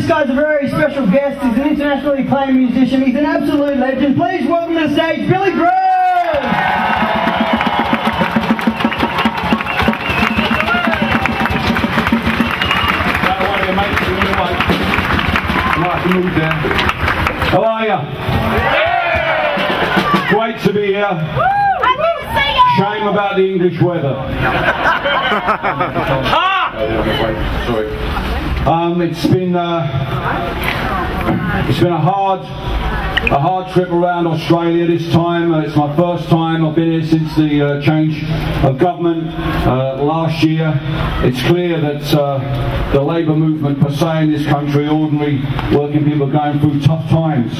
guy's a very special guest. He's an internationally acclaimed musician. He's an absolute legend. Please welcome to the stage, Billy Bragg! How are you? Great to be here. Shame about the English weather. Sorry. It's been a hard trip around Australia this time. It's my first time. I've been here since the change of government last year. It's clear that the Labour movement per se in this country, ordinary working people, are going through tough times.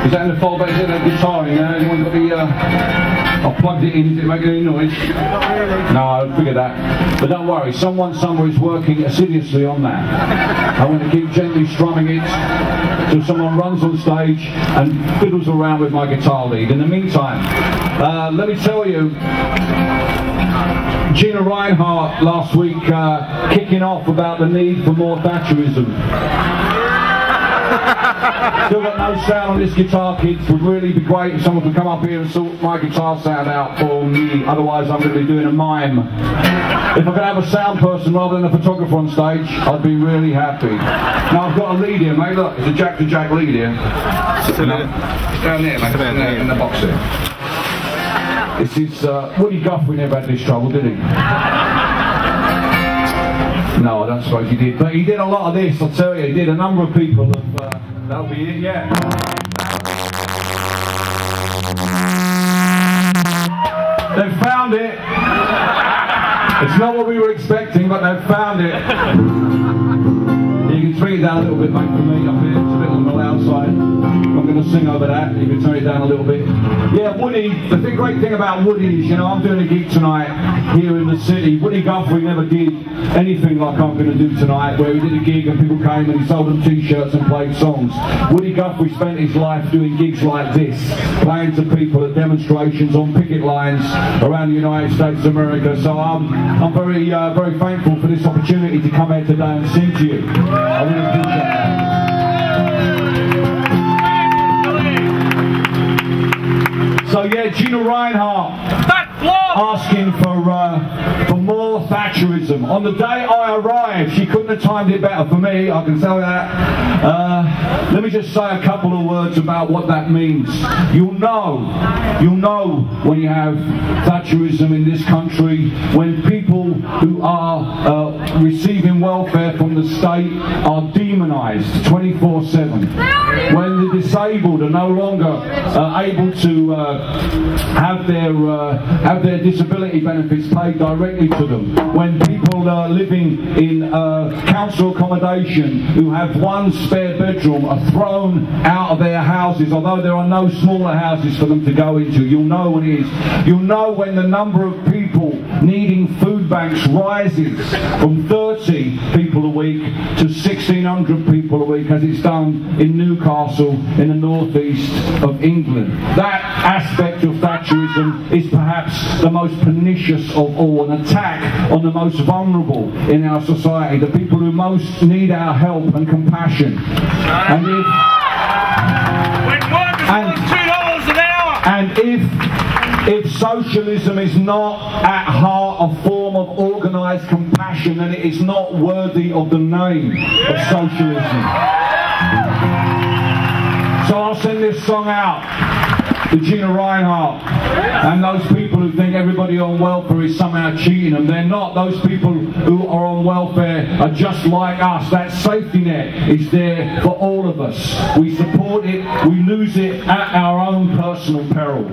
Is that in the fallback? Is it that guitar in there? Anyone got the... I plugged it in. Is it making any noise? No, I figured that. But don't worry, someone somewhere is working assiduously on that. I want to keep gently strumming it till someone runs on stage and fiddles around with my guitar lead. In the meantime, let me tell you, Gina Reinhardt last week kicking off about the need for more Thatcherism. Still got no sound on this guitar, kids. Would really be great if someone could come up here and sort my guitar sound out for me. Otherwise, I'm going to be doing a mime. If I could have a sound person rather than a photographer on stage, I'd be really happy. Now I've got a lead here, mate. Look, it's a Jack to Jack lead here. It's down there, mate. In the box there. This is Woody Guthrie never had this trouble, did he? No, I don't suppose he did. But he did a lot of this, I'll tell you. He did. A number of people have... that'll be it, yeah. They've found it. It's not what we were expecting, but they've found it. You can turn it down a little bit, mate, for me up here. It's a bit on the loud side. I'm going to sing over that. You can turn it down a little bit. Yeah, Woody, the great thing about Woody is, you know, I'm doing a gig tonight here in the city. Woody Guthrie never did anything like I'm going to do tonight, where he did a gig and people came and he sold them t-shirts and played songs. Woody Guthrie spent his life doing gigs like this, playing to people at demonstrations on picket lines around the United States of America. So I'm very, very thankful for this opportunity to come here today and sing to you. I really appreciate that. So yeah, Gina Reinhardt asking for more Thatcherism. On the day I arrived, she couldn't have timed it better for me, I can tell you that. Let me just say a couple of words about what that means. You'll know when you have Thatcherism in this country, when people who are receiving welfare from the state are demonised 24/7. When the disabled are no longer able to have their disability benefits paid directly to them. When people are living in council accommodation who have one spare bedroom are thrown out of their houses, although there are no smaller houses for them to go into. You'll know what it is. You'll know when the number of people needing food banks rises from 30 people a week to 1,600 people a week, as it's done in Newcastle in the northeast of England. That aspect of Thatcherism is perhaps the most pernicious of all, an attack on the most vulnerable in our society, the people who most need our help and compassion. And if socialism is not at heart a form of organised compassion, then it is not worthy of the name of socialism. So I'll send this song out to Gina Reinhardt and those people who think everybody on welfare is somehow cheating them. They're not. Those people who are on welfare are just like us. That safety net is there for all of us. We support it, we lose it at our own personal peril.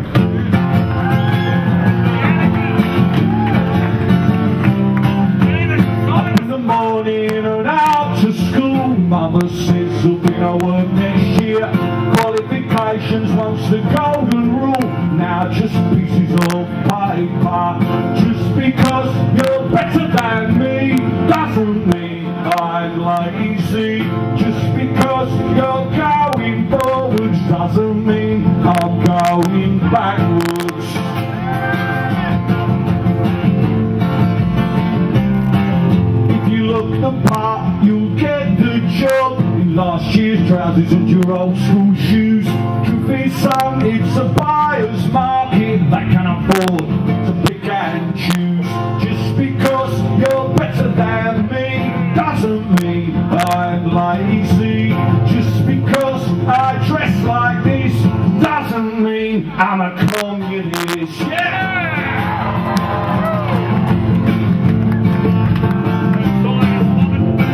Up in the morning and out to school, mother says there'll be no work next year. Qualifications once the golden rule, now just pieces of paper. Just because you're better than me doesn't mean I'm lazy. Just because you're going forwards doesn't mean I'm going backwards. If you look the part, you'll get the job. In last year's trousers and your old school shoes. Truth is, son, it's a buyer's market that can afford to pick and choose. Just because you're better than me doesn't mean I'm lazy. Just because I dress like this doesn't mean I'm a communist. Yeah!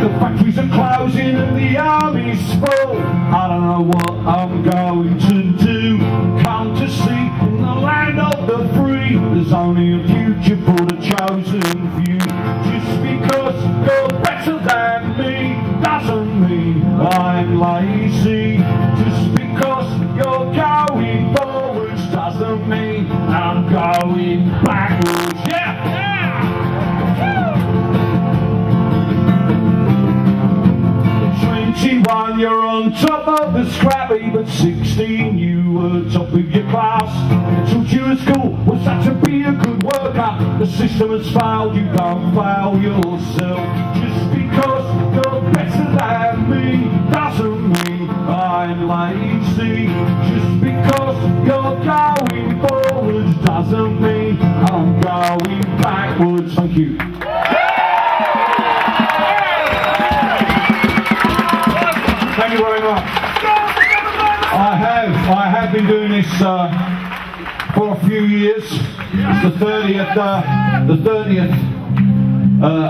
The factories are closing and the army's full. I don't know what I'm going to do. Come to see in the land of the free. There's only a future for the chosen few. Just because you're better than me doesn't mean I'm lazy. Just because you're going forwards doesn't mean I'm going backwards. Yeah! 21, you're on top of the scrappy, but 16, you were top of your class. Taught you at school was that to be a good worker. The system has failed, you don't fail yourself. Just because you're better than me doesn't mean I'm lazy. Just because you're going forwards doesn't mean I'm going backwards. Thank you. Thank you very much. I have been doing this for a few years. It's the 30th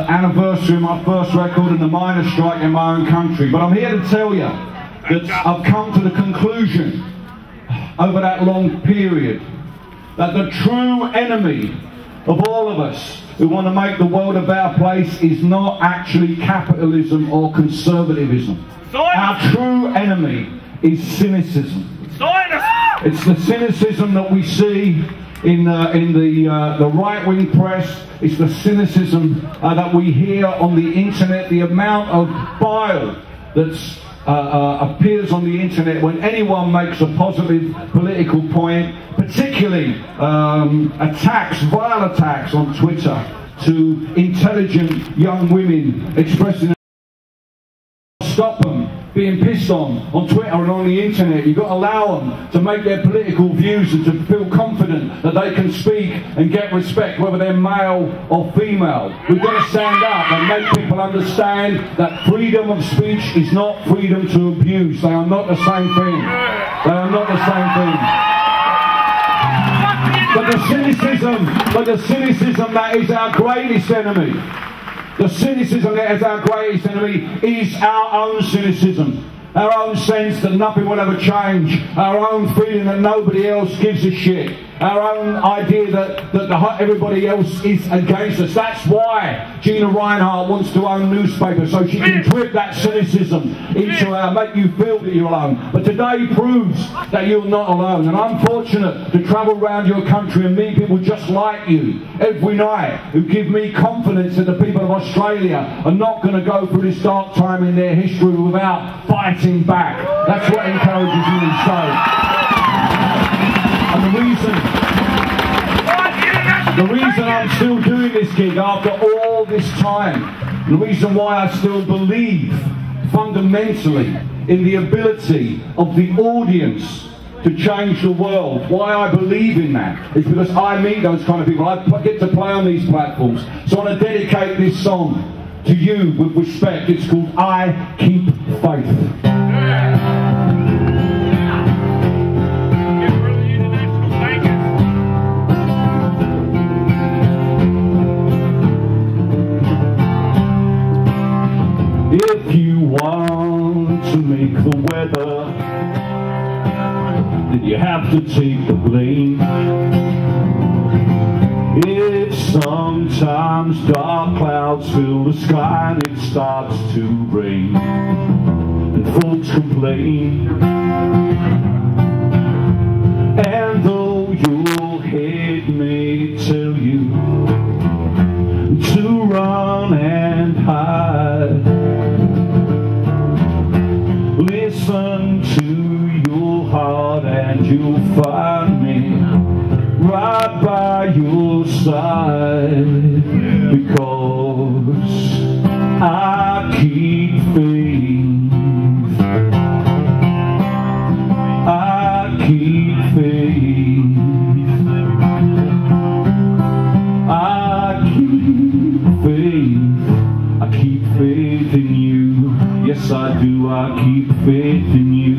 anniversary of my first record and the miners' strike in my own country. But I'm here to tell you that I've come to the conclusion over that long period that the true enemy of all of us who want to make the world a better place is not actually capitalism or conservatism. Our true enemy is cynicism. It's the cynicism that we see in the right-wing press. It's the cynicism that we hear on the internet. The amount of bile that appears on the internet when anyone makes a positive political point, particularly vile attacks on Twitter to intelligent young women expressing. Stop them being pissed on Twitter and on the internet. You've got to allow them to make their political views and to feel confident that they can speak and get respect, whether they're male or female. We've got to stand up and make people understand that freedom of speech is not freedom to abuse. They are not the same thing. They are not the same thing. But the cynicism that is our greatest enemy. The cynicism that is our greatest enemy is our own cynicism. Our own sense that nothing will ever change. Our own feeling that nobody else gives a shit. Our own idea that everybody else is against us. That's why Gina Reinhardt wants to own newspapers, so she can drip that cynicism into make you feel that you're alone. But today proves that you're not alone. And I'm fortunate to travel around your country and meet people just like you every night who give me confidence that the people of Australia are not going to go through this dark time in their history without fighting back. That's what encourages me so. And the reason I'm still doing this gig after all this time, the reason why I still believe fundamentally in the ability of the audience to change the world, why I believe in that, is because I meet those kind of people. I get to play on these platforms. So I want to dedicate this song to you with respect. It's called I Keep Faith. If you want to make the weather, then you have to take the blame. If sometimes dark clouds fill the sky and it starts to rain, and folks complain, and though your head may tell you to run and hide, listen to your heart and you'll find me right by your side, because I keep faith in you. Yes, I do, I keep faith in you.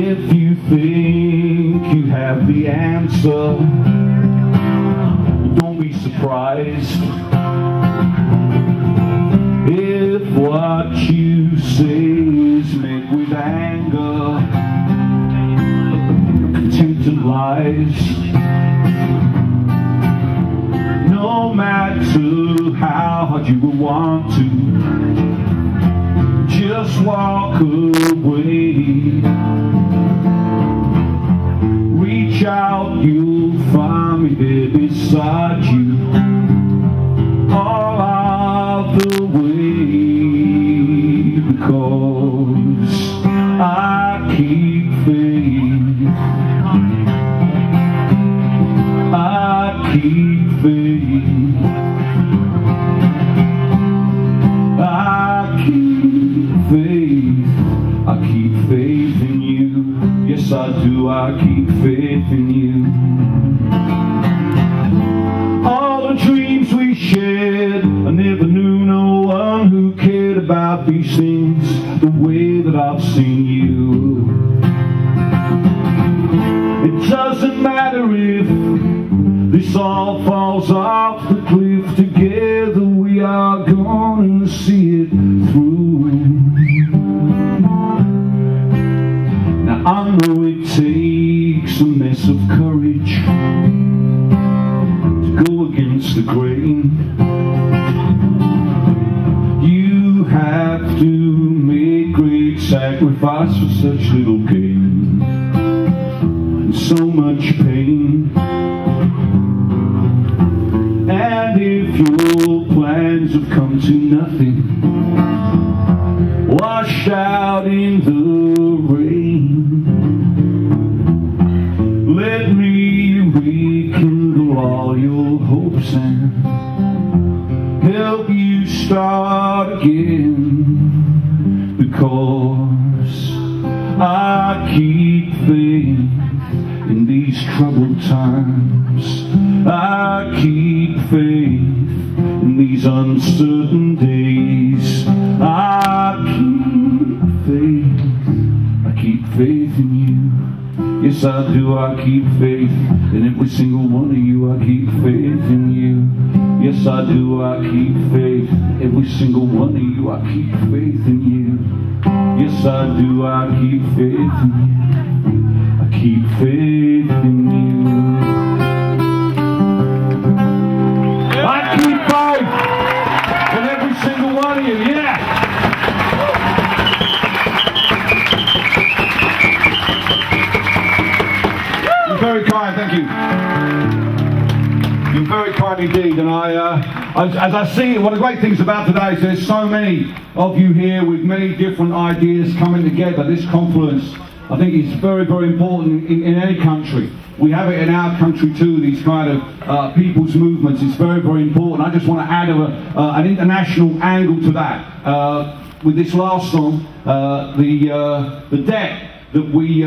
If you think you have the answer, don't be surprised if what you say is met with anger, contempt and lies. No matter how hard you will want to, just walk away. Reach out, you'll find me there beside you all of the way, because I keep faith. I keep faith. I keep faith. I keep faith in you. Yes, I do. I keep faith in you. All the dreams we shared, I never knew no one who cared about these things the way that I've seen you. It doesn't matter if this all falls off the cliff. Together we are gonna see it through. Now I know it takes a mess of courage to go against the grain. You have to make great sacrifice for such little gain, and so much pain. And if your plans have come to nothing, washed out in the rain, let me rekindle all your hopes and help you start again, because I keep faith in these troubled times. I keep faith in these uncertain days. I keep faith. I keep faith in you. Yes, I do. I keep faith in every single one of you. I keep faith in you. Yes, I do. I keep faith in every single one of you. I keep faith in you. Yes, I do. I keep faith in you. I keep faith in you. I keep faith in every single one of you, yeah! You're very kind, thank you. You're very kind indeed, and as I see it, one of the great things about today is there's so many of you here with many different ideas coming together. This confluence, I think, is very, very important in any country. We have it in our country too, these kind of people's movements. It's very, very important. I just want to add an international angle to that. With this last song, the debt that we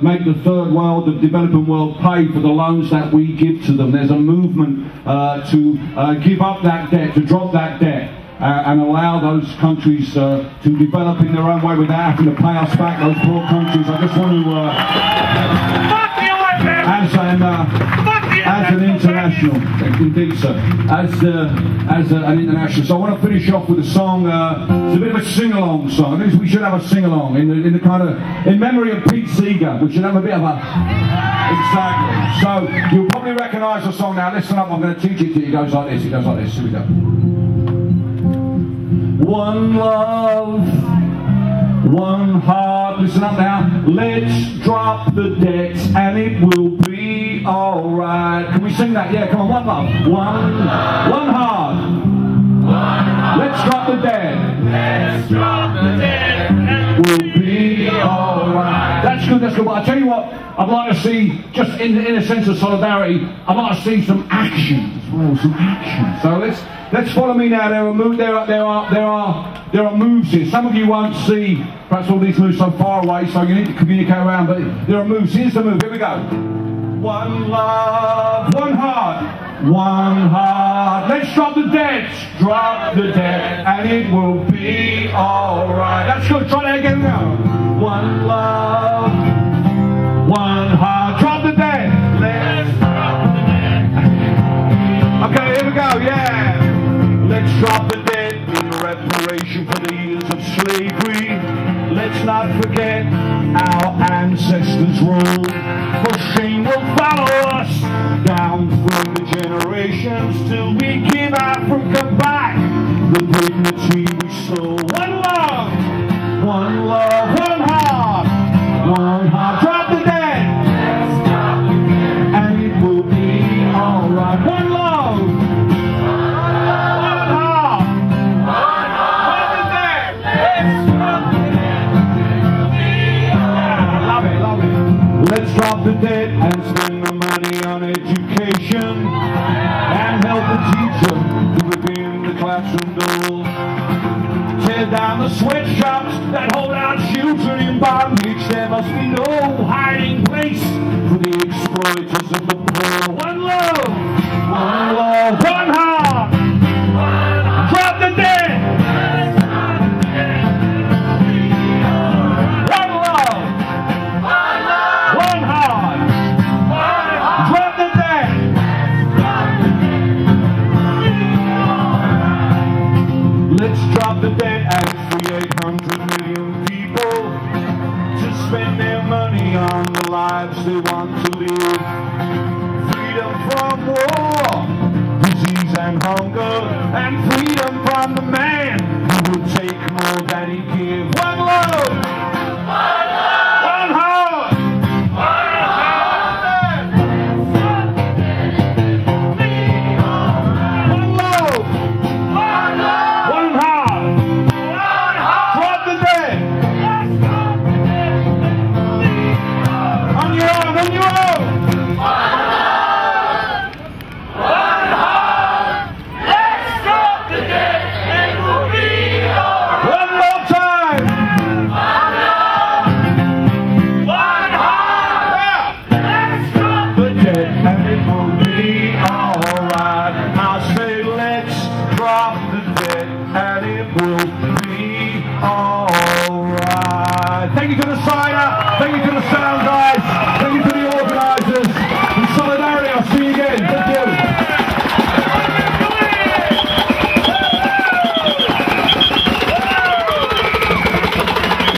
make the third world, the developing world, pay for the loans that we give to them. There's a movement to give up that debt, to drop that debt, and allow those countries to develop in their own way without having to pay us back, those poor countries. I just want to... as an international, indeed sir, as an international. So I want to finish off with a song, it's a bit of a sing-along song. I think we should have a sing-along in the kind of, in memory of Pete Seeger. We should have a bit of a, exactly. So you'll probably recognise the song now. Listen up, I'm going to teach it to you. It goes like this, it goes like this. Here we go. One love, one heart, listen up now. Let's drop the debt and it will be alright. Can we sing that? Yeah, come on, one love. One heart. Let's drop the debt. Let's drop the debt and it will be alright. That's good, that's good. But I tell you what, I'd like to see, just in a sense of solidarity, I'd like to see some action as well, some action. So let's follow me now. There are moves here. Some of you won't see perhaps all these moves so far away, so you need to communicate around, but there are moves. Here's the move. Here we go. One love, one heart. One heart. Let's drop the dead. Drop the dead, and it will be alright. That's good. Try that again now. One love. One heart. Drop the dead. Let's drop the dead. Okay, here we go. Yeah. Let's drop the dead in reparation for the years of slavery. Let's not forget our ancestors' rule. For shame will follow us down through the generations till we give Africa back the dignity we stole. One love, one love, one heart, one heart. Drop the dead, and it will be alright. One love, one heart, one heart. Drop the dead. Let's drop the dead. Love it, love it. Let's drop the dead and spend the money on education and help the teacher who would be in the classroom door. Tear down the sweatshops that hold our children in bondage. There must be no hiding place for the exploiters of the poor. One love, one love, one heart. Drop the dead. One love, one heart. Drop the dead. Let's drop the debt and free 800 million people to spend their money on the lives they want to live. Freedom from war, disease and hunger, and freedom from the man who will take more than he gives. One love, one heart, one heart. One love, one heart. Drop the dead. On your own, on your own. One more time. The dead, and it will be alright. I say let's drop the dead, and it will